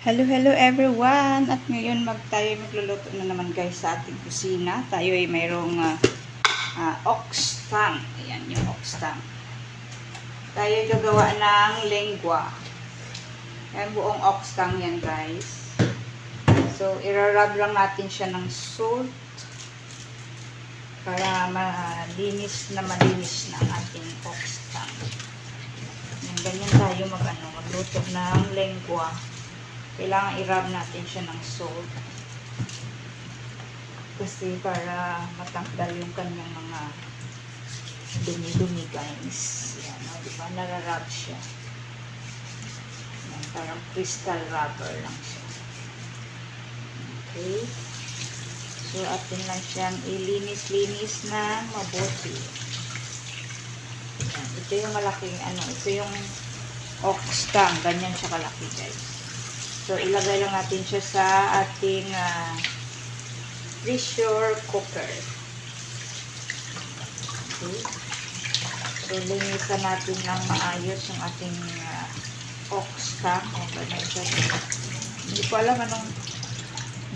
Hello, hello everyone! At ngayon tayo magluluto na naman guys sa ating kusina. Tayo ay mayroong ox tongue. Ayan yung ox tongue. Tayo ay gagawa ng lengua. Ayan, buong ox tongue yan guys. So, irarab lang natin siya ng salt para malinis na ang ating ox tongue. Ayan, ganyan tayo magluto ng lengua. Kailangan i-rub natin siya ng salt. Kasi para matanggal yung kanyang mga dumi-dumi guys. Yan, diba? Nararub siya. Yan, parang crystal rubber lang siya. Okay. So, atin lang siyang ilinis-linis na mabuti. Yan, ito yung malaking ito yung ox tongue. Ganyan siya kalaki guys. So, ilagay lang natin siya sa ating pressure cooker. Okay. So, linisan natin ng maayos yung ating ox tongue. Ganyan siya. Hindi ko alam anong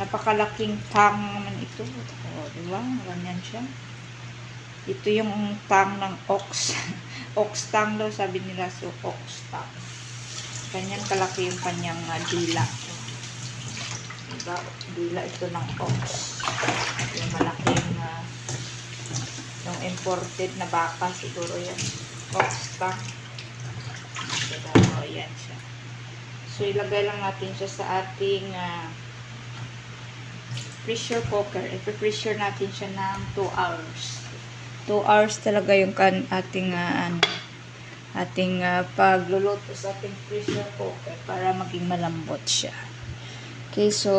napakalaking tongue naman ito. O, diba? Ganyan siya. Ito yung tongue ng ox. Ox tongue daw, sabi nila. So, ox tongue. Ganyan kalaki yung kanyang dila. Diba? Dila ito ng ox. Yung malaking yung imported na baka siguro yan. Ox tongue. Diba? O, yan siya. So, ilagay lang natin siya sa ating pressure cooker. I-pressure natin siya ng 2 hours. 2 hours talaga yung ating pagluluto sa ating pressure cooker para maging malambot siya. Okay, so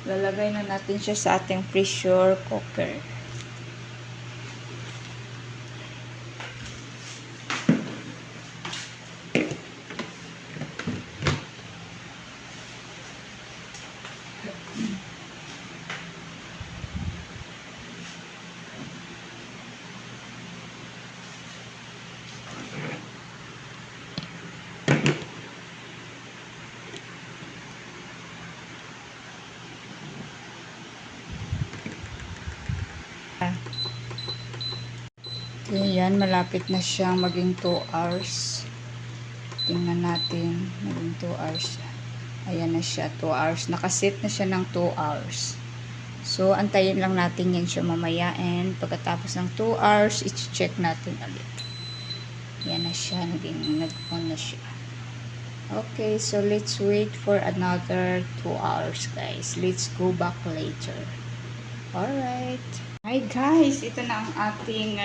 lalagay na natin siya sa ating pressure cooker. Okay, yan, malapit na siyang maging 2 hours. Tingnan natin, maging 2 hours. Ayan na siya, 2 hours. Nakaset na siya ng 2 hours. So, antayin lang natin yan siya mamaya. And pagkatapos ng 2 hours, i-check natin ulit. Yan na siya, nag-on na siya. Okay, so let's wait for another 2 hours, guys. Let's go back later. Alright. Hi, guys. Ito na ang ating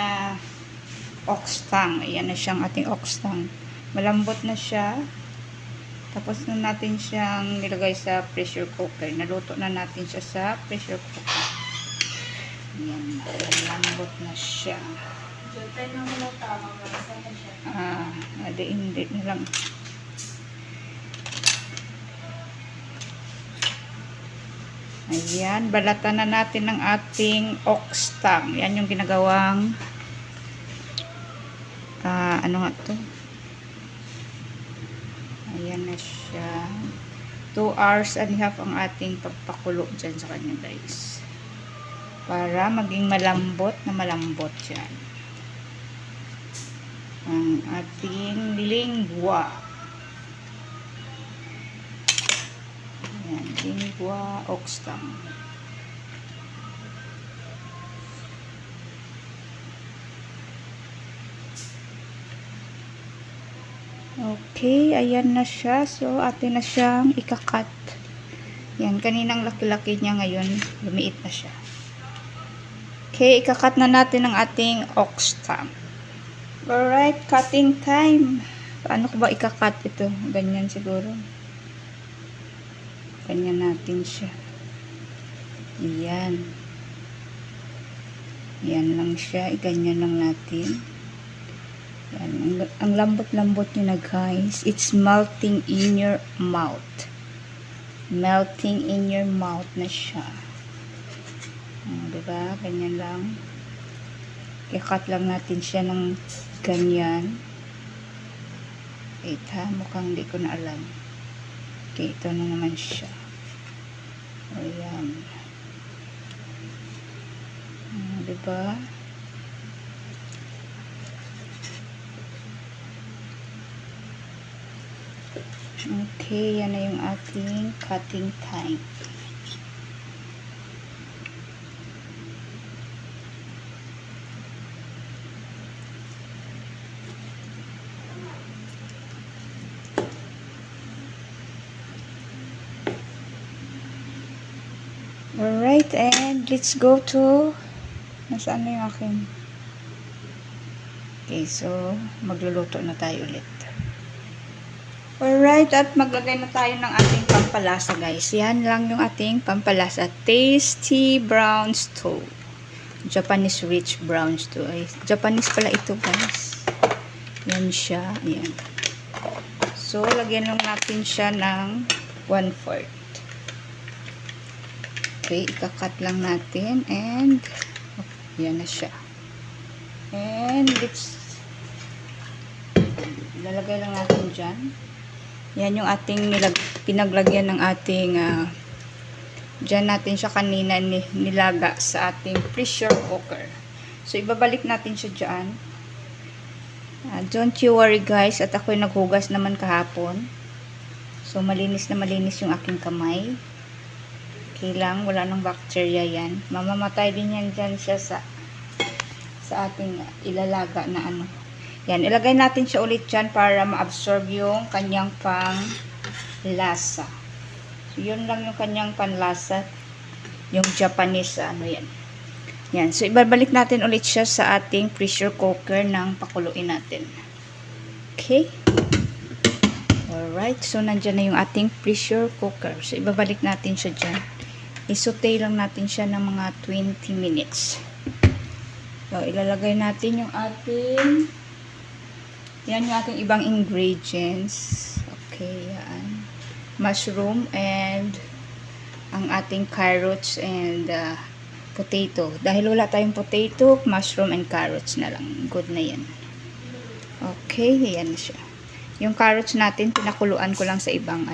ox tongue. Ayan na siyang ating ox tongue. Malambot na siya. Tapos na natin siyang nilagay sa pressure cooker. Naluto na natin siya sa pressure cooker. Ayan na. Malambot na siya. Hindi na lang. Ayan. Balatan na natin ng ating ox tongue. Yan yung ginagawang ano nga to? Ayan na siya. 2 hours and a half ang ating pagpakulo dyan sa kanya guys. Para maging malambot na malambot yan. Ang ating lingua. Ayan, lingua ox tongue. Okay, ayan na siya. So, atin na siyang ikakat. Yan, kaninang laki-laki niya ngayon, lumiit na siya. Okay, ikakat na natin ang ating ox tongue. Alright, cutting time. Paano ko ba ikakat ito? Ganyan siguro. Ganyan natin siya. Ayan. Yan lang siya. Ganyan lang natin. Yan. Ang lambot-lambot niya na guys. It's melting in your mouth. Melting in your mouth na siya. Diba? Ganyan lang. I-cut lang natin siya ng ganyan. Wait ha, mukhang hindi ko na alam. Okay, ito na naman siya. Ayan. Diba? Okay, yan na yung ating cutting time. Alright, and let's go to nasaan na yung aking okay, so magluluto na tayo ulit. Alright, at maglagay na tayo ng ating pampalasa, guys. Yan lang yung ating pampalasa. Tasty brown stew. Japanese rich brown stew. Ay, Japanese pala ito, guys. Yan siya. Ayan. So, lagyan lang natin siya ng 1/4. Okay, ikakat lang natin and yan na siya. And lalagay lang natin dyan. Yan yung ating pinaglagyan ng ating dyan natin siya kanina nilaga sa ating pressure cooker. So, ibabalik natin siya dyan. Don't you worry, guys, at ako'y naghugas naman kahapon. So, malinis na malinis yung aking kamay. Okay lang, wala nang bacteria yan. Mamamatay din yan dyan siya sa ating ilalaga na ano. Yan, ilagay natin siya ulit dyan para ma-absorb yung kanyang pang-lasa. So, yun lang yung kanyang panlasa. Yung Japanese, ano yan. Yan, so ibabalik natin ulit siya sa ating pressure cooker ng pakuluin natin. Okay? Alright, so nandyan na yung ating pressure cooker. So, ibabalik natin siya dyan. I-saute lang natin siya ng mga 20 minutes. So, ilalagay natin yung ating yan yung ating ibang ingredients. Okay, yan. Mushroom and ang ating carrots and potato. Dahil wala tayong potato, mushroom and carrots na lang. Good na yan. Okay, yan siya. Yung carrots natin, pinakuluan ko lang sa ibang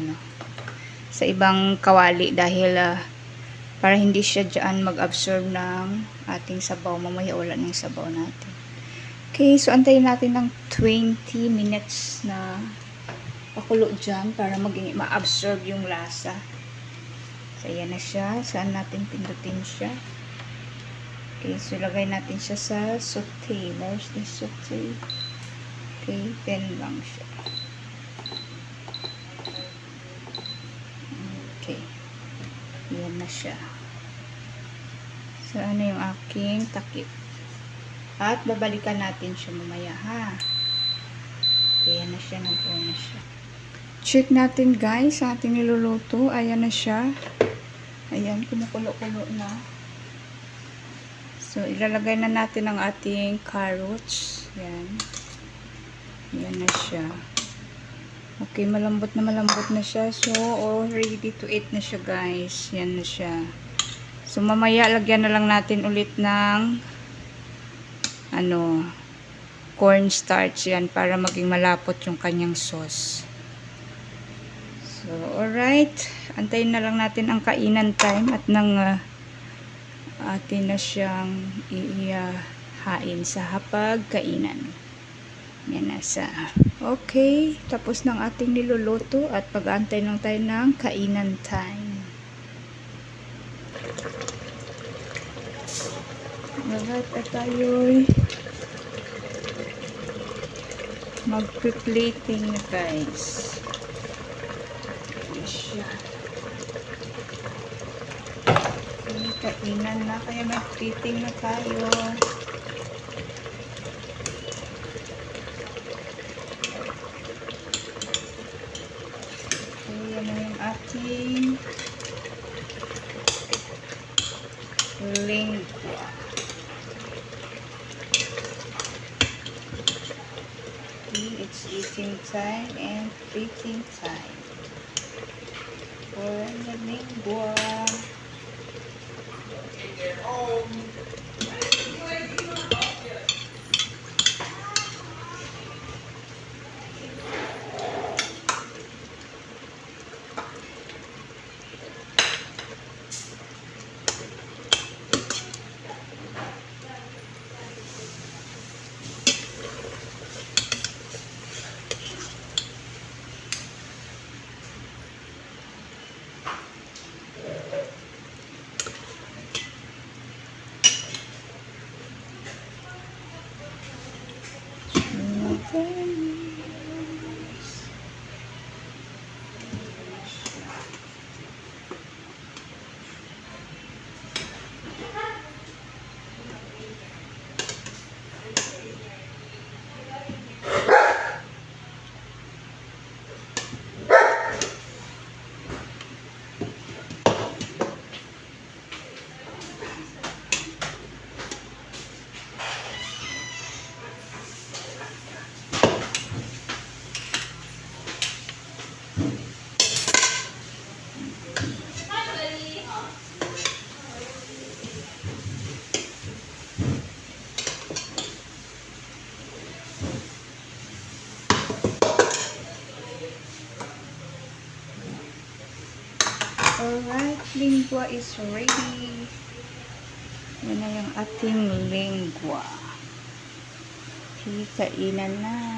sa ibang kawali dahil para hindi siya dyan mag-absorb ng ating sabaw. Mamaya wala ng sabaw natin. Okay, so antayin natin ng 20 minutes na pakulo dyan para ma-absorb yung lasa. So, ayan na siya. Saan natin pindutin siya? Okay, so lagay natin siya sa saute. Where's the saute? Okay, 10 lang siya. Okay. Ayan na siya. So, ano yung aking takip? At babalikan natin siya mamaya, ha? Ayan na siya. Nabuo na siya. Check natin, guys, sa ating niluluto. Ayan na siya. Ayan, kumukulo-kulo na. So, ilalagay na natin ang ating carrots. Ayan. Ayan na siya. Okay, malambot na siya. So, ready to eat na siya, guys. Yan na siya. So, mamaya, lagyan na lang natin ulit ng cornstarch yan para maging malapot yung kanyang sauce. So, alright. Antayin na lang natin ang kainan time at nang atin na siyang ihain sa hapag-kainan. Yan nasa. Okay, tapos ng ating niluluto at pag-aantay lang tayo ng kainan time. Alright, at tayo'y mag-plating na, guys. Ayan siya. Okay, kainan na. Kaya mag-plating na tayo. Okay, yan na yung ating lingua. It's eating time and plating time for the lingua. Alright, lingua is ready. Yan na yung ating lingua. Okay, kainan na.